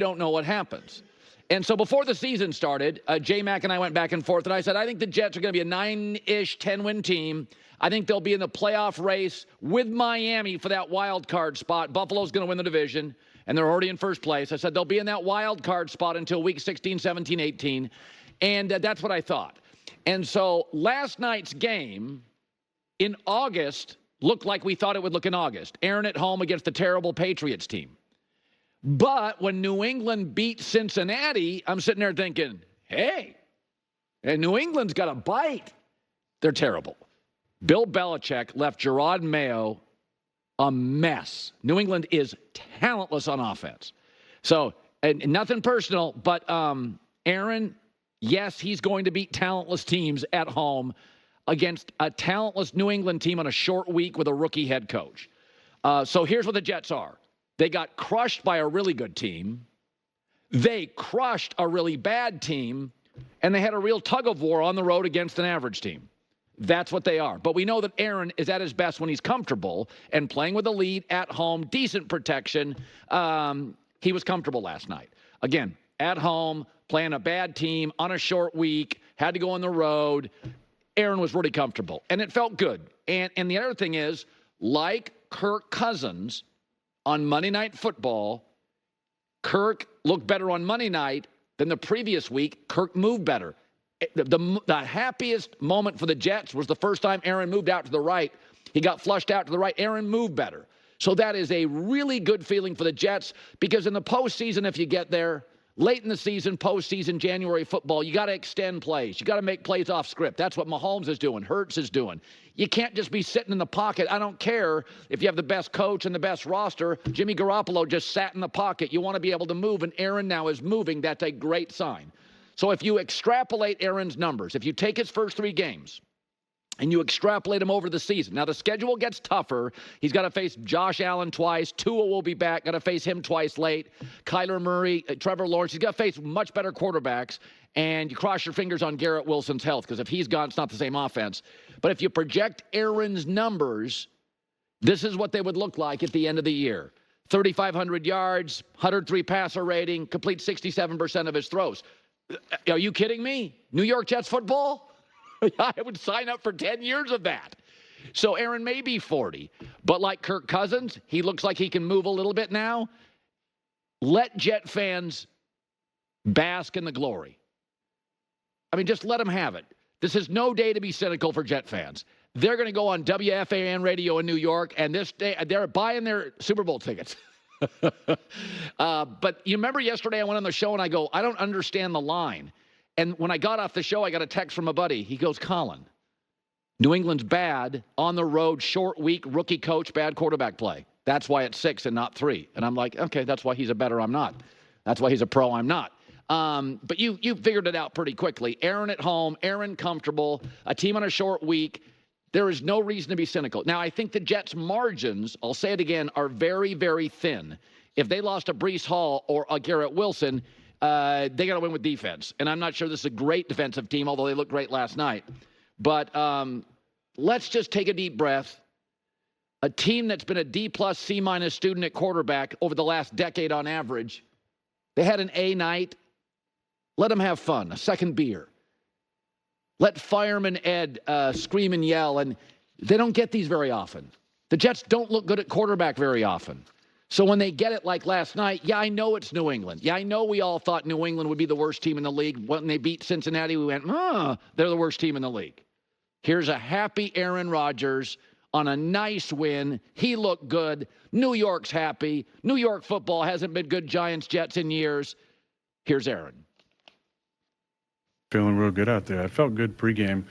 don't know what happens. And so before the season started, J-Mac and I went back and forth, and I said, I think the Jets are going to be a 9-ish, 10-win team. I think they'll be in the playoff race with Miami for that wild card spot. Buffalo's going to win the division, and they're already in first place. I said they'll be in that wild card spot until week 16, 17, 18, and that's what I thought. And so last night's game in August looked like we thought it would look in August. Aaron at home against the terrible Patriots team. But when New England beat Cincinnati, I'm sitting there thinking, hey, and New England's got a bite. They're terrible. Bill Belichick left Gerard Mayo a mess. New England is talentless on offense. So, and nothing personal, but Aaron, yes, he's going to beat talentless teams at home against a talentless New England team on a short week with a rookie head coach. So here's what the Jets are. They got crushed by a really good team. They crushed a really bad team. And they had a real tug of war on the road against an average team. That's what they are. But we know that Aaron is at his best when he's comfortable and playing with a lead at home, decent protection. He was comfortable last night. Again, at home, playing a bad team on a short week, had to go on the road. Aaron was really comfortable, and it felt good. And the other thing is, like Kirk Cousins on Monday Night Football, Kirk looked better on Monday night than the previous week. Kirk moved better. The happiest moment for the Jets was the first time Aaron moved out to the right. He got flushed out to the right. Aaron moved better. So that is a really good feeling for the Jets, because in the postseason, if you get there, late in the season, postseason, January football, you got to extend plays. You got to make plays off script. That's what Mahomes is doing. Hurts is doing. You can't just be sitting in the pocket. I don't care if you have the best coach and the best roster. Jimmy Garoppolo just sat in the pocket. You want to be able to move, and Aaron now is moving. That's a great sign. So if you extrapolate Aaron's numbers, if you take his first 3 games and you extrapolate him over the season, now the schedule gets tougher. He's got to face Josh Allen twice. Tua will be back. Got to face him twice late. Kyler Murray, Trevor Lawrence. He's got to face much better quarterbacks. And you cross your fingers on Garrett Wilson's health, because if he's gone, it's not the same offense. But if you project Aaron's numbers, this is what they would look like at the end of the year. 3,500 yards, 103 passer rating, complete 67% of his throws. Are you kidding me? New York Jets football? I would sign up for 10 years of that. So Aaron may be 40, but like Kirk Cousins, he looks like he can move a little bit now. Let Jet fans bask in the glory. I mean, just let them have it. This is no day to be cynical for Jet fans. They're going to go on WFAN radio in New York, and this day they're buying their Super Bowl tickets. But you remember yesterday I went on the show and I go, I don't understand the line. And when I got off the show, I got a text from a buddy. He goes, Colin, New England's bad on the road, short week, rookie coach, bad quarterback play. That's why it's 6 and not 3. And I'm like, okay, that's why he's a better, I'm not. That's why he's a pro, I'm not. But you figured it out pretty quickly. Aaron at home, Aaron comfortable, a team on a short week. There is no reason to be cynical. Now, I think the Jets' margins, I'll say it again, are very, very thin. If they lost a Breece Hall or a Garrett Wilson, they got to win with defense. And I'm not sure this is a great defensive team, although they looked great last night. But let's just take a deep breath. A team that's been a D+, C- student at quarterback over the last decade on average, they had an A night. Let them have fun, a second beer. Let Fireman Ed scream and yell, and they don't get these very often. The Jets don't look good at quarterback very often. So when they get it like last night, yeah, I know it's New England. Yeah, I know we all thought New England would be the worst team in the league. When they beat Cincinnati, we went, they're the worst team in the league. Here's a happy Aaron Rodgers on a nice win. He looked good. New York's happy. New York football hasn't been good Giants-Jets in years. Here's Aaron. Feeling real good out there. I felt good pregame,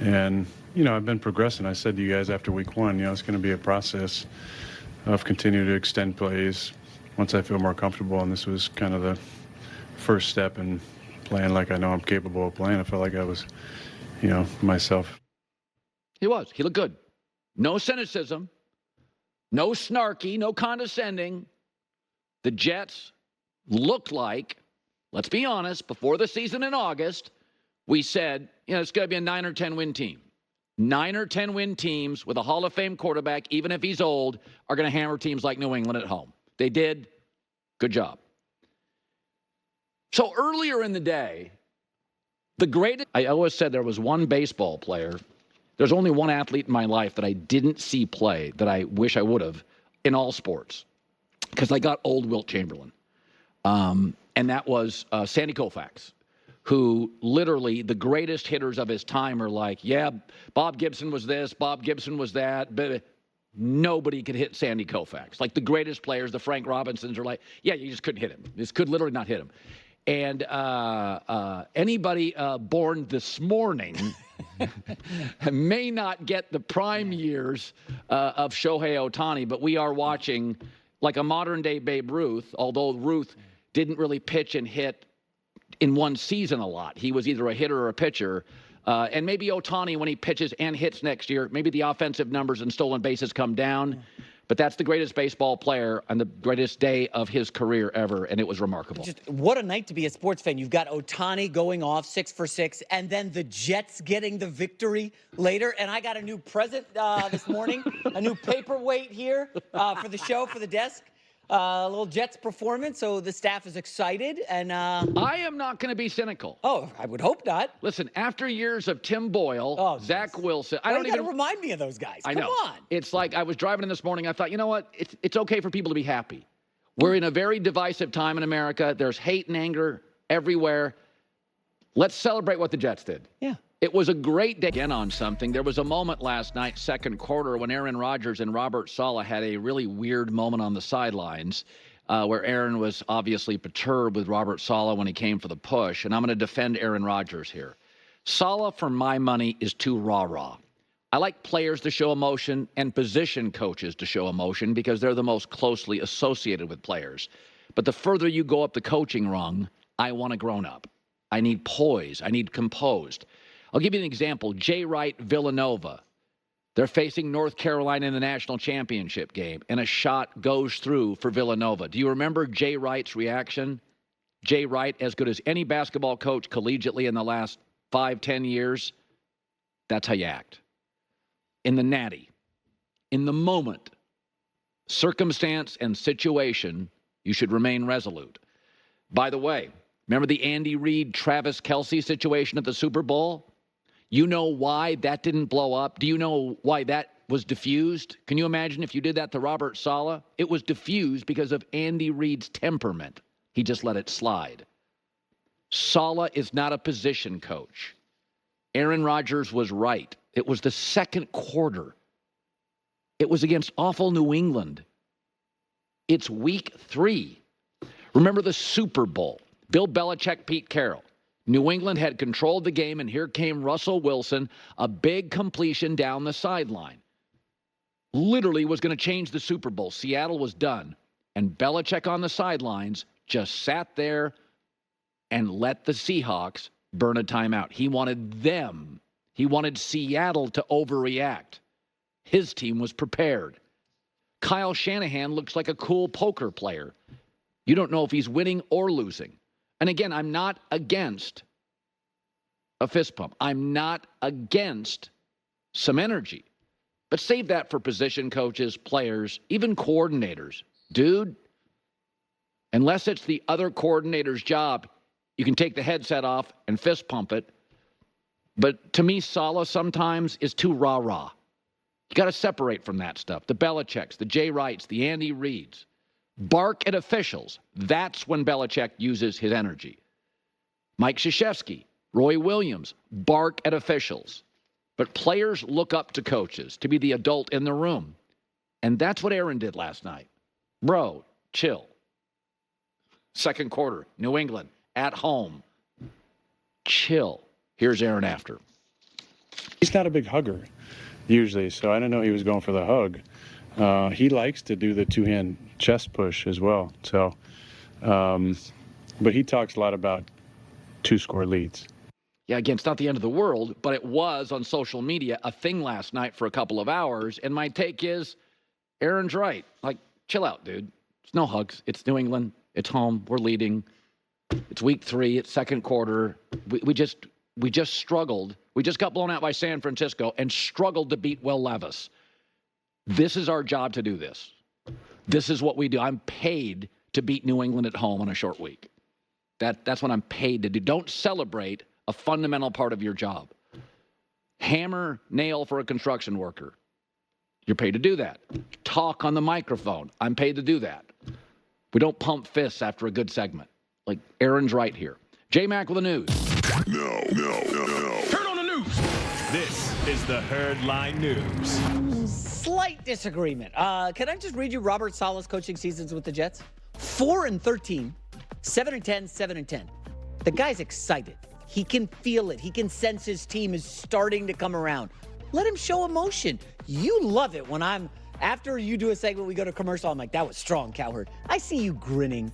and I've been progressing. I said to you guys after week 1, it's going to be a process of continuing to extend plays once I feel more comfortable, and this was kind of the first step in playing like I know I'm capable of playing. I felt like I was, myself. He was. He looked good. No cynicism, no snarky, no condescending. The Jets looked like, let's be honest, before the season in August, we said, it's going to be a 9 or 10 win team. 9 or 10 win teams with a Hall of Fame quarterback, even if he's old, are going to hammer teams like New England at home. They did. Good job. So earlier in the day, I always said there was one baseball player. There's only one athlete in my life that I didn't see play that I wish I would have in all sports, because I got old Wilt Chamberlain. And that was Sandy Koufax, who literally the greatest hitters of his time are like, yeah, Bob Gibson was this, Bob Gibson was that, but nobody could hit Sandy Koufax. Like the greatest players, the Frank Robinsons are like, yeah, you just couldn't hit him. This could literally not hit him. And anybody born this morning may not get the prime years of Shohei Ohtani, but we are watching like a modern-day Babe Ruth, although Ruth didn't really pitch and hit in one season a lot. He was either a hitter or a pitcher. And maybe Ohtani, when he pitches and hits next year, maybe the offensive numbers and stolen bases come down. But that's the greatest baseball player on the greatest day of his career ever, and it was remarkable. Just what a night to be a sports fan. You've got Ohtani going off 6 for 6, and then the Jets getting the victory later. And I got a new present this morning, a new paperweight here for the show, for the desk. A little Jets performance, so the staff is excited. And I am not going to be cynical. Oh, I would hope not. Listen, after years of Tim Boyle, Zach Wilson, I don't even remind me of those guys. I Come know. on. It's like I was driving in this morning. I thought, you know what? It's okay for people to be happy. We're in a very divisive time in America. There's hate and anger everywhere. Let's celebrate what the Jets did. Yeah. It was a great day. Again on something. There was a moment last night, second quarter, when Aaron Rodgers and Robert Saleh had a really weird moment on the sidelines where Aaron was obviously perturbed with Robert Saleh when he came for the push. And I'm going to defend Aaron Rodgers here. Saleh, for my money, is too rah-rah. I like players to show emotion and position coaches to show emotion because they're the most closely associated with players. But the further you go up the coaching rung, I want a grown-up. I need poise. I need composed. I'll give you an example. Jay Wright, Villanova. They're facing North Carolina in the national championship game, and a shot goes through for Villanova. Do you remember Jay Wright's reaction? Jay Wright, as good as any basketball coach collegiately in the last 5-10 years, that's how you act. In the natty, in the moment, circumstance and situation, you should remain resolute. By the way, remember the Andy Reid, Travis Kelce situation at the Super Bowl? You know why that didn't blow up? Do you know why that was diffused? Can you imagine if you did that to Robert Saleh? It was diffused because of Andy Reid's temperament. He just let it slide. Saleh is not a position coach. Aaron Rodgers was right. It was the second quarter. It was against awful New England. It's week 3. Remember the Super Bowl. Bill Belichick, Pete Carroll. New England had controlled the game, and here came Russell Wilson, a big completion down the sideline. Literally was going to change the Super Bowl. Seattle was done. And Belichick on the sidelines just sat there and let the Seahawks burn a timeout. He wanted them. He wanted Seattle to overreact. His team was prepared. Kyle Shanahan looks like a cool poker player. You don't know if he's winning or losing. And again, I'm not against a fist pump. I'm not against some energy. But save that for position coaches, players, even coordinators. Dude, unless it's the other coordinator's job, you can take the headset off and fist pump it. But to me, Saleh sometimes is too rah-rah. You got to separate from that stuff. The Belichicks, the Jay Wrights, the Andy Reids. Bark at officials. That's when Belichick uses his energy. Mike Krzyzewski, Roy Williams, bark at officials. But players look up to coaches to be the adult in the room. And that's what Aaron did last night. Bro, chill. Second quarter, New England, at home. Chill. Here's Aaron after. He's not a big hugger, usually, so I didn't know he was going for the hug. He likes to do the two-hand chest push as well. So, but he talks a lot about 2-score leads. Yeah, again, it's not the end of the world, but it was on social media a thing last night for a couple of hours. And my take is, Aaron's right. Like, chill out, dude. It's no hugs. It's New England. It's home. We're leading. It's week 3. It's second quarter. We just struggled. We just got blown out by San Francisco and struggled to beat Will Levis. This is our job to do this. This is what we do. I'm paid to beat New England at home on a short week. That's what I'm paid to do. Don't celebrate a fundamental part of your job. Hammer, nail for a construction worker. You're paid to do that. Talk on the microphone. I'm paid to do that. We don't pump fists after a good segment. Like Aaron's right here. J-Mac with the news. No. Turn on the news. This is the Herdline News. Slight disagreement. Can I just read you Robert Saleh's coaching seasons with the Jets? 4-13, 7-10, 7-10. The guy's excited. He can feel it. He can sense his team is starting to come around. Let him show emotion. You love it when after you do a segment, we go to commercial, I'm like, that was strong, Cowherd. I see you grinning.